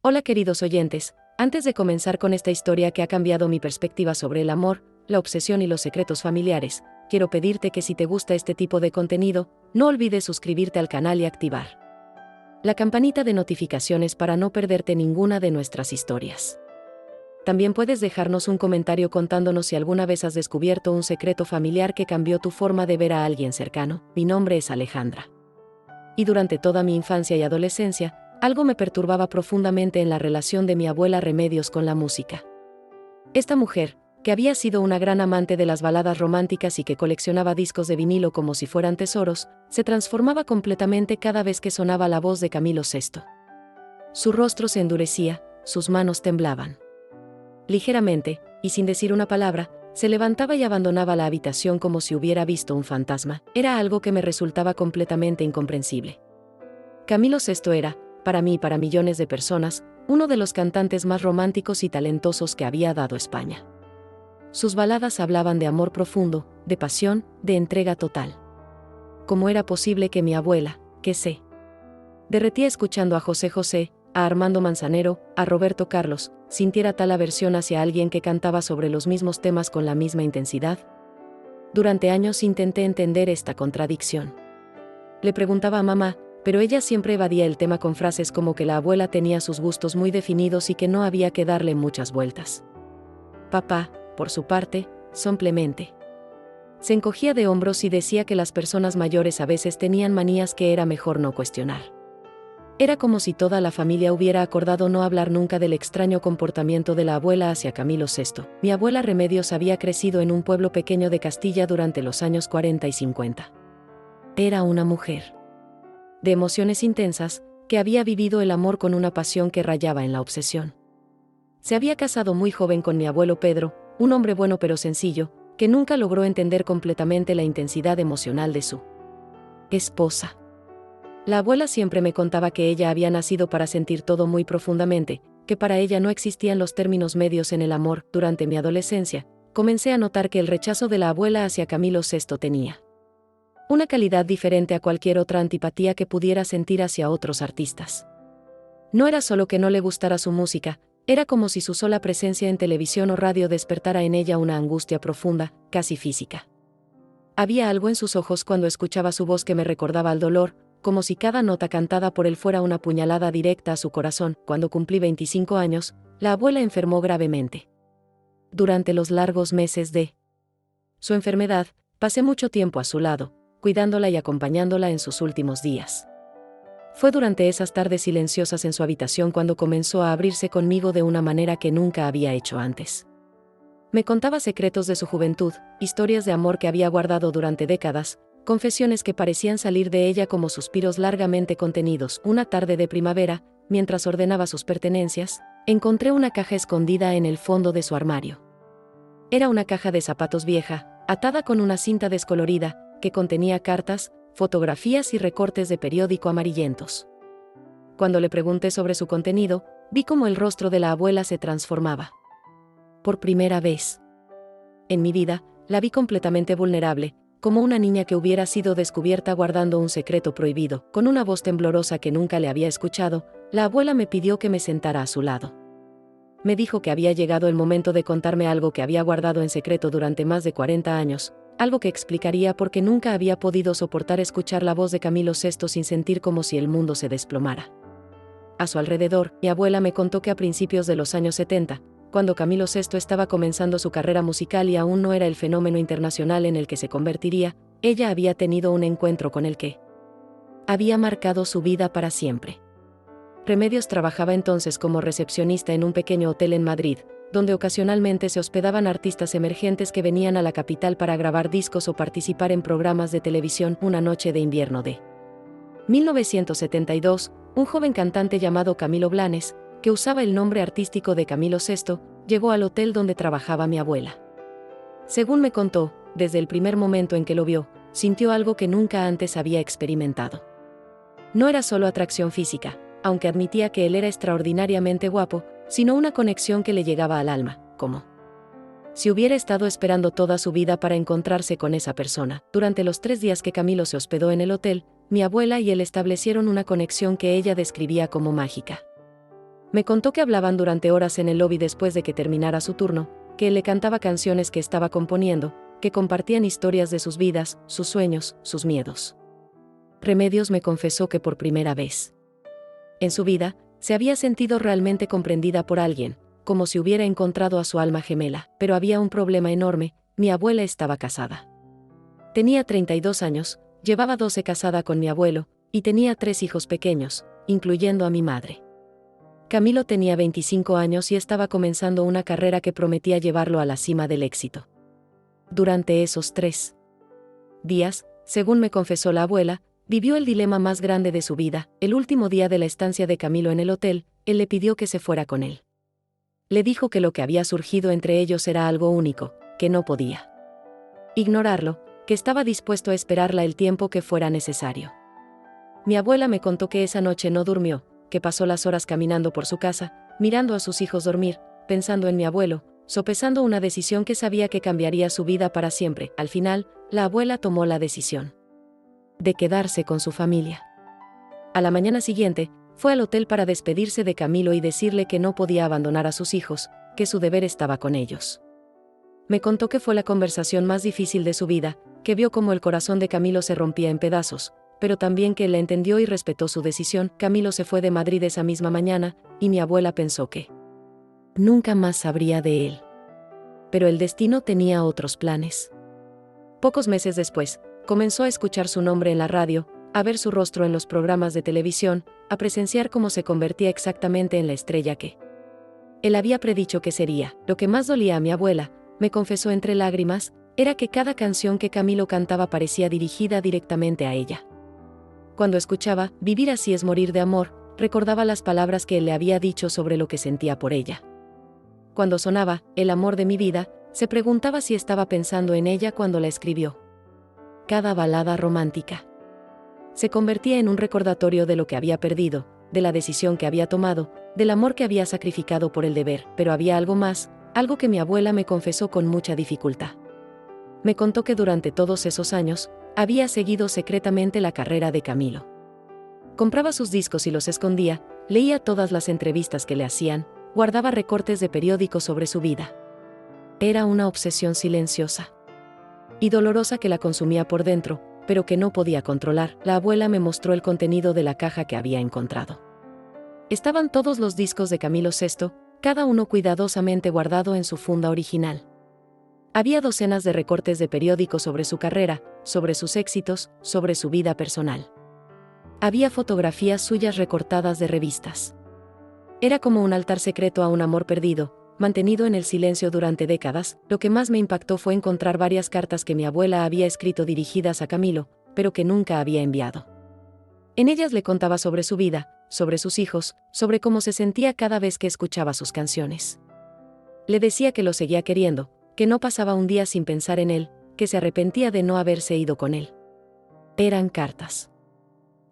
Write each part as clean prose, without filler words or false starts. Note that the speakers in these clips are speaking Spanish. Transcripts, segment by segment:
Hola queridos oyentes, antes de comenzar con esta historia que ha cambiado mi perspectiva sobre el amor, la obsesión y los secretos familiares, quiero pedirte que si te gusta este tipo de contenido, no olvides suscribirte al canal y activar la campanita de notificaciones para no perderte ninguna de nuestras historias. También puedes dejarnos un comentario contándonos si alguna vez has descubierto un secreto familiar que cambió tu forma de ver a alguien cercano. Mi nombre es Alejandra. Y durante toda mi infancia y adolescencia, algo me perturbaba profundamente en la relación de mi abuela Remedios con la música. Esta mujer, que había sido una gran amante de las baladas románticas y que coleccionaba discos de vinilo como si fueran tesoros, se transformaba completamente cada vez que sonaba la voz de Camilo VI. Su rostro se endurecía, sus manos temblaban. Ligeramente, y sin decir una palabra, se levantaba y abandonaba la habitación como si hubiera visto un fantasma. Era algo que me resultaba completamente incomprensible. Camilo VI era, para mí y para millones de personas, uno de los cantantes más románticos y talentosos que había dado España. Sus baladas hablaban de amor profundo, de pasión, de entrega total. ¿Cómo era posible que mi abuela, que se derretía escuchando a José José, a Armando Manzanero, a Roberto Carlos, sintiera tal aversión hacia alguien que cantaba sobre los mismos temas con la misma intensidad? Durante años intenté entender esta contradicción. Le preguntaba a mamá, pero ella siempre evadía el tema con frases como que la abuela tenía sus gustos muy definidos y que no había que darle muchas vueltas. Papá, por su parte, simplemente se encogía de hombros y decía que las personas mayores a veces tenían manías que era mejor no cuestionar. Era como si toda la familia hubiera acordado no hablar nunca del extraño comportamiento de la abuela hacia Camilo VI. Mi abuela Remedios había crecido en un pueblo pequeño de Castilla durante los años 40 y 50. Era una mujer de emociones intensas, que había vivido el amor con una pasión que rayaba en la obsesión. Se había casado muy joven con mi abuelo Pedro, un hombre bueno pero sencillo, que nunca logró entender completamente la intensidad emocional de su esposa. La abuela siempre me contaba que ella había nacido para sentir todo muy profundamente, que para ella no existían los términos medios en el amor. Durante mi adolescencia, comencé a notar que el rechazo de la abuela hacia Camilo VI tenía una calidad diferente a cualquier otra antipatía que pudiera sentir hacia otros artistas. No era solo que no le gustara su música, era como si su sola presencia en televisión o radio despertara en ella una angustia profunda, casi física. Había algo en sus ojos cuando escuchaba su voz que me recordaba al dolor, como si cada nota cantada por él fuera una puñalada directa a su corazón. Cuando cumplí 25 años, la abuela enfermó gravemente. Durante los largos meses de su enfermedad, pasé mucho tiempo a su lado, cuidándola y acompañándola en sus últimos días. Fue durante esas tardes silenciosas en su habitación cuando comenzó a abrirse conmigo de una manera que nunca había hecho antes. Me contaba secretos de su juventud, historias de amor que había guardado durante décadas, confesiones que parecían salir de ella como suspiros largamente contenidos. Una tarde de primavera, mientras ordenaba sus pertenencias, encontré una caja escondida en el fondo de su armario. Era una caja de zapatos vieja, atada con una cinta descolorida, que contenía cartas, fotografías y recortes de periódico amarillentos. Cuando le pregunté sobre su contenido, vi cómo el rostro de la abuela se transformaba. Por primera vez en mi vida, la vi completamente vulnerable, como una niña que hubiera sido descubierta guardando un secreto prohibido. Con una voz temblorosa que nunca le había escuchado, la abuela me pidió que me sentara a su lado. Me dijo que había llegado el momento de contarme algo que había guardado en secreto durante más de 40 años, algo que explicaría por qué nunca había podido soportar escuchar la voz de Camilo VI sin sentir como si el mundo se desplomara. A su alrededor, mi abuela me contó que a principios de los años 70, cuando Camilo VI estaba comenzando su carrera musical y aún no era el fenómeno internacional en el que se convertiría, ella había tenido un encuentro con el que había marcado su vida para siempre. Remedios trabajaba entonces como recepcionista en un pequeño hotel en Madrid, donde ocasionalmente se hospedaban artistas emergentes que venían a la capital para grabar discos o participar en programas de televisión. Una noche de invierno de 1972, un joven cantante llamado Camilo Blanes, que usaba el nombre artístico de Camilo VI, llegó al hotel donde trabajaba mi abuela. Según me contó, desde el primer momento en que lo vio, sintió algo que nunca antes había experimentado. No era solo atracción física, aunque admitía que él era extraordinariamente guapo, sino una conexión que le llegaba al alma, como si hubiera estado esperando toda su vida para encontrarse con esa persona. Durante los 3 días que Camilo se hospedó en el hotel, mi abuela y él establecieron una conexión que ella describía como mágica. Me contó que hablaban durante horas en el lobby después de que terminara su turno, que él le cantaba canciones que estaba componiendo, que compartían historias de sus vidas, sus sueños, sus miedos. Remedios me confesó que por primera vez en su vida, se había sentido realmente comprendida por alguien, como si hubiera encontrado a su alma gemela, pero había un problema enorme: mi abuela estaba casada. Tenía 32 años, llevaba 12 casada con mi abuelo, y tenía 3 hijos pequeños, incluyendo a mi madre. Camilo tenía 25 años y estaba comenzando una carrera que prometía llevarlo a la cima del éxito. Durante esos 3 días, según me confesó la abuela, vivió el dilema más grande de su vida. El último día de la estancia de Camilo en el hotel, él le pidió que se fuera con él. Le dijo que lo que había surgido entre ellos era algo único, que no podía ignorarlo, que estaba dispuesto a esperarla el tiempo que fuera necesario. Mi abuela me contó que esa noche no durmió, que pasó las horas caminando por su casa, mirando a sus hijos dormir, pensando en mi abuelo, sopesando una decisión que sabía que cambiaría su vida para siempre. Al final, la abuela tomó la decisión de quedarse con su familia. A la mañana siguiente, fue al hotel para despedirse de Camilo y decirle que no podía abandonar a sus hijos, que su deber estaba con ellos. Me contó que fue la conversación más difícil de su vida, que vio cómo el corazón de Camilo se rompía en pedazos, pero también que él le entendió y respetó su decisión. Camilo se fue de Madrid esa misma mañana, y mi abuela pensó que nunca más sabría de él. Pero el destino tenía otros planes. Pocos meses después, comenzó a escuchar su nombre en la radio, a ver su rostro en los programas de televisión, a presenciar cómo se convertía exactamente en la estrella que él había predicho que sería. Lo que más dolía a mi abuela, me confesó entre lágrimas, era que cada canción que Camilo cantaba parecía dirigida directamente a ella. Cuando escuchaba "Vivir así es morir de amor", recordaba las palabras que él le había dicho sobre lo que sentía por ella. Cuando sonaba "El amor de mi vida", se preguntaba si estaba pensando en ella cuando la escribió. Cada balada romántica se convertía en un recordatorio de lo que había perdido, de la decisión que había tomado, del amor que había sacrificado por el deber. Pero había algo más, algo que mi abuela me confesó con mucha dificultad. Me contó que durante todos esos años, había seguido secretamente la carrera de Camilo. Compraba sus discos y los escondía, leía todas las entrevistas que le hacían, guardaba recortes de periódicos sobre su vida. Era una obsesión silenciosa y dolorosa que la consumía por dentro, pero que no podía controlar. La abuela me mostró el contenido de la caja que había encontrado. Estaban todos los discos de Camilo VI, cada uno cuidadosamente guardado en su funda original. Había docenas de recortes de periódicos sobre su carrera, sobre sus éxitos, sobre su vida personal. Había fotografías suyas recortadas de revistas. Era como un altar secreto a un amor perdido, mantenido en el silencio durante décadas. Lo que más me impactó fue encontrar varias cartas que mi abuela había escrito dirigidas a Camilo, pero que nunca había enviado. En ellas le contaba sobre su vida, sobre sus hijos, sobre cómo se sentía cada vez que escuchaba sus canciones. Le decía que lo seguía queriendo, que no pasaba un día sin pensar en él, que se arrepentía de no haberse ido con él. Eran cartas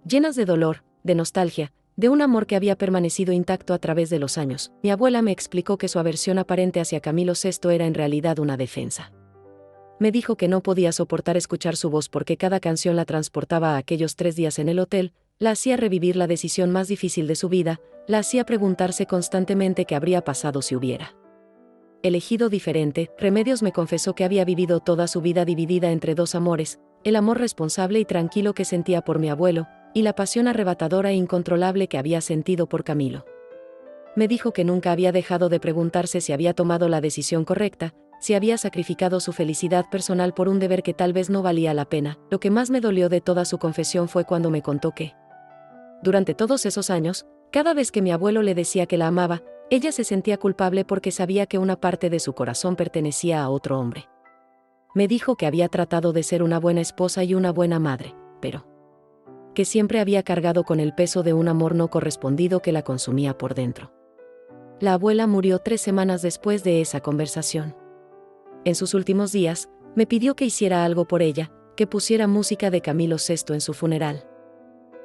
llenas de dolor, de nostalgia, de un amor que había permanecido intacto a través de los años. Mi abuela me explicó que su aversión aparente hacia Camilo VI era en realidad una defensa. Me dijo que no podía soportar escuchar su voz porque cada canción la transportaba a aquellos 3 días en el hotel, la hacía revivir la decisión más difícil de su vida, la hacía preguntarse constantemente qué habría pasado si hubiera elegido diferente. Remedios me confesó que había vivido toda su vida dividida entre 2 amores, el amor responsable y tranquilo que sentía por mi abuelo, y la pasión arrebatadora e incontrolable que había sentido por Camilo. Me dijo que nunca había dejado de preguntarse si había tomado la decisión correcta, si había sacrificado su felicidad personal por un deber que tal vez no valía la pena. Lo que más me dolió de toda su confesión fue cuando me contó que, durante todos esos años, cada vez que mi abuelo le decía que la amaba, ella se sentía culpable porque sabía que una parte de su corazón pertenecía a otro hombre. Me dijo que había tratado de ser una buena esposa y una buena madre, pero que siempre había cargado con el peso de un amor no correspondido que la consumía por dentro. La abuela murió 3 semanas después de esa conversación. En sus últimos días, me pidió que hiciera algo por ella, que pusiera música de Camilo VI en su funeral.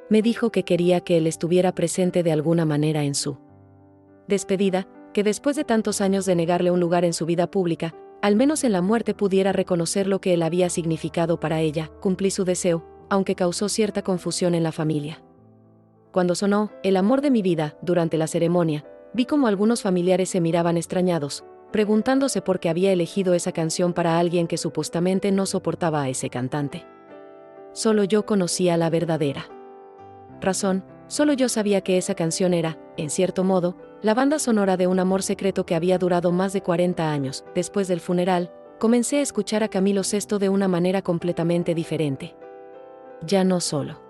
Me dijo que quería que él estuviera presente de alguna manera en su despedida, que después de tantos años de negarle un lugar en su vida pública, al menos en la muerte pudiera reconocer lo que él había significado para ella. Cumplí su deseo, aunque causó cierta confusión en la familia. Cuando sonó "El amor de mi vida" durante la ceremonia, Vi como algunos familiares se miraban extrañados, preguntándose por qué había elegido esa canción para alguien que supuestamente no soportaba a ese cantante. Solo yo conocía la verdadera razón, solo yo sabía que esa canción era, en cierto modo, la banda sonora de un amor secreto que había durado más de 40 años. Después del funeral, comencé a escuchar a Camilo Sesto de una manera completamente diferente. Ya no solo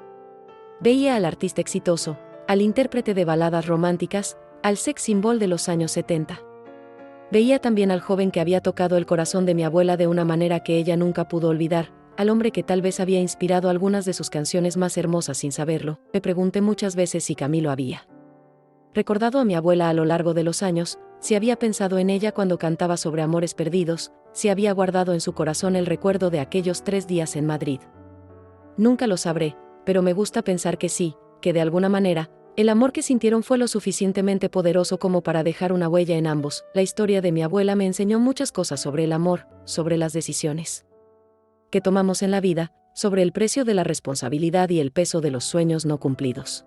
veía al artista exitoso, al intérprete de baladas románticas, al sex symbol de los años 70. Veía también al joven que había tocado el corazón de mi abuela de una manera que ella nunca pudo olvidar, al hombre que tal vez había inspirado algunas de sus canciones más hermosas sin saberlo. Me pregunté muchas veces si Camilo había recordado a mi abuela a lo largo de los años, si había pensado en ella cuando cantaba sobre amores perdidos, si había guardado en su corazón el recuerdo de aquellos 3 días en Madrid. Nunca lo sabré, pero me gusta pensar que sí, que de alguna manera, el amor que sintieron fue lo suficientemente poderoso como para dejar una huella en ambos. La historia de mi abuela me enseñó muchas cosas sobre el amor, sobre las decisiones que tomamos en la vida, sobre el precio de la responsabilidad y el peso de los sueños no cumplidos.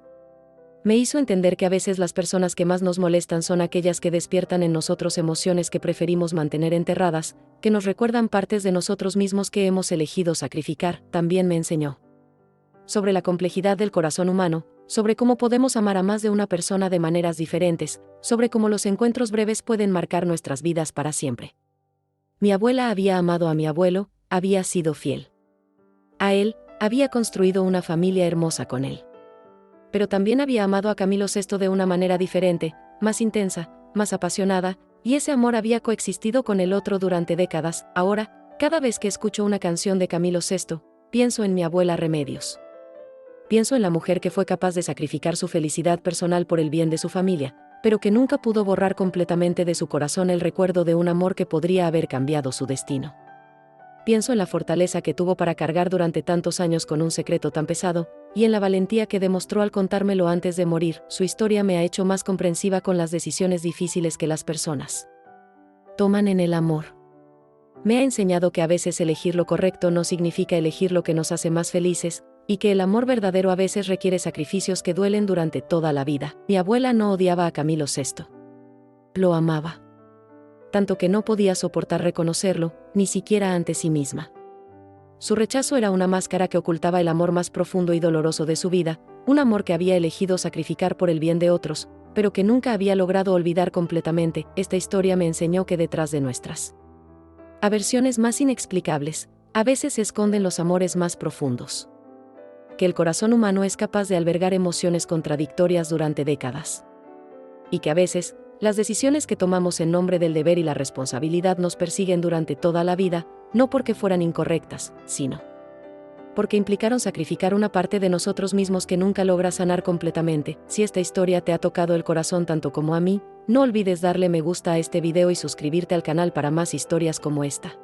Me hizo entender que a veces las personas que más nos molestan son aquellas que despiertan en nosotros emociones que preferimos mantener enterradas, que nos recuerdan partes de nosotros mismos que hemos elegido sacrificar. También me enseñó sobre la complejidad del corazón humano, sobre cómo podemos amar a más de una persona de maneras diferentes, sobre cómo los encuentros breves pueden marcar nuestras vidas para siempre. Mi abuela había amado a mi abuelo, había sido fiel a él, había construido una familia hermosa con él. Pero también había amado a Camilo Sesto de una manera diferente, más intensa, más apasionada, y ese amor había coexistido con el otro durante décadas. Ahora, cada vez que escucho una canción de Camilo Sesto, pienso en mi abuela Remedios. Pienso en la mujer que fue capaz de sacrificar su felicidad personal por el bien de su familia, pero que nunca pudo borrar completamente de su corazón el recuerdo de un amor que podría haber cambiado su destino. Pienso en la fortaleza que tuvo para cargar durante tantos años con un secreto tan pesado, y en la valentía que demostró al contármelo antes de morir. Su historia me ha hecho más comprensiva con las decisiones difíciles que las personas toman en el amor. Me ha enseñado que a veces elegir lo correcto no significa elegir lo que nos hace más felices, y que el amor verdadero a veces requiere sacrificios que duelen durante toda la vida. Mi abuela no odiaba a Camilo Sesto. Lo amaba tanto que no podía soportar reconocerlo, ni siquiera ante sí misma. Su rechazo era una máscara que ocultaba el amor más profundo y doloroso de su vida, un amor que había elegido sacrificar por el bien de otros, pero que nunca había logrado olvidar completamente. Esta historia me enseñó que detrás de nuestras aversiones más inexplicables, a veces se esconden los amores más profundos. Que el corazón humano es capaz de albergar emociones contradictorias durante décadas. Y que a veces, las decisiones que tomamos en nombre del deber y la responsabilidad nos persiguen durante toda la vida, no porque fueran incorrectas, sino porque implicaron sacrificar una parte de nosotros mismos que nunca logra sanar completamente. Si esta historia te ha tocado el corazón tanto como a mí, no olvides darle me gusta a este video y suscribirte al canal para más historias como esta.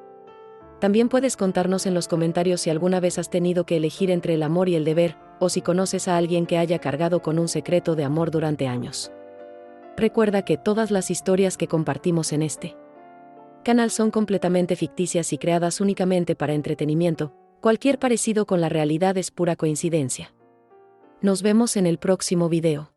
También puedes contarnos en los comentarios si alguna vez has tenido que elegir entre el amor y el deber, o si conoces a alguien que haya cargado con un secreto de amor durante años. Recuerda que todas las historias que compartimos en este canal son completamente ficticias y creadas únicamente para entretenimiento. Cualquier parecido con la realidad es pura coincidencia. Nos vemos en el próximo video.